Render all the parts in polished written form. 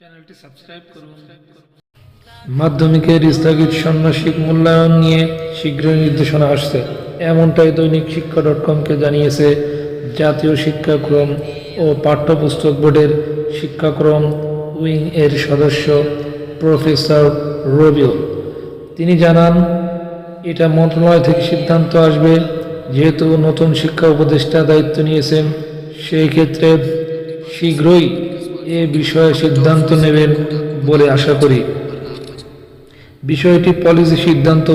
চ্যানেলটি সাবস্ক্রাইব করুন। মাধ্যমিকের স্থগিত ষান্মাসিক মূল্যায়ন নিয়ে শীঘ্রই নির্দেশনা আসছে, এমনটাই দৈনিক শিক্ষা.com-কে জানিয়েছে জাতীয় শিক্ষাক্রম ও পাঠ্যপুস্তক বোর্ডের শিক্ষাক্রম উইং এর সদস্য প্রফেসর রবিউল। তিনি জানান, এটা মন্ত্রণালয় থেকে সিদ্ধান্ত আসবে। যেহেতু নতুন শিক্ষা উপদেষ্টা দায়িত্ব নিয়েছেন, সেই ক্ষেত্রে শীঘ্রই এ বিষয়ে সিদ্ধান্ত নেবেন বলে আশা করি। বিষয়টি পলিসি সিদ্ধান্ত,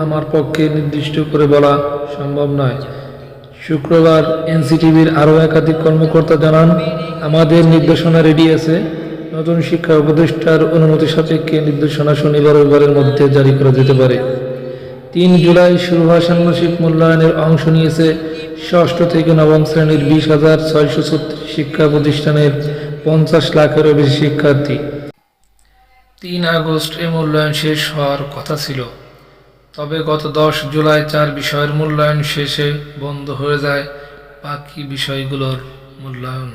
আমার পক্ষে নির্দিষ্ট করে বলা সম্ভব নয়। শুক্রবার এনসিটিবির আরও একাধিক কর্মকর্তা জানান, আমাদের নির্দেশনা রেডি আছে। নতুন শিক্ষা উপদেষ্টার অনুমতি সাপেক্ষে নির্দেশনা শনিবার রবিবারের মধ্যে জারি করা যেতে পারে। ৩ জুলাই শুরু হওয়া ষান্মাসিক মূল্যায়নের অংশ নিয়েছে ষষ্ঠ থেকে নবম শ্রেণীর ২০,৬৩৬ শিক্ষা প্রতিষ্ঠানের ৫০ লাখেরও বেশি শিক্ষার্থী। ৩ আগস্ট এ মূল্যায়ন শেষ হওয়ার কথা ছিল, তবে গত ১০ জুলাই ৪ বিষয়ের মূল্যায়ন শেষে বন্ধ হয়ে যায় বাকি বিষয়গুলোর মূল্যায়ন।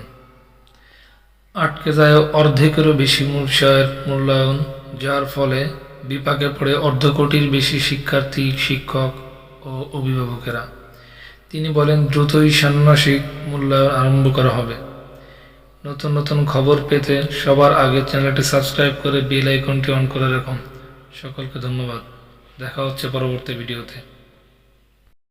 আটকে যায় অর্ধেকেরও বেশি বিষয়ের মূল্যায়ন, যার ফলে বিপাকে পড়ে অর্ধকোটির বেশি শিক্ষার্থী, শিক্ষক ও অভিভাবকেরা। তিনি বলেন, দ্রুতই ষান্মাসিক মূল্যায়ন আরম্ভ করা হবে। নতুন নতুন খবর পেতে সবার আগে চ্যানেলটি সাবস্ক্রাইব করে বেল আইকনটি অন করে রাখুন। সকলকে ধন্যবাদ। দেখা হচ্ছে পরবর্তী ভিডিওতে।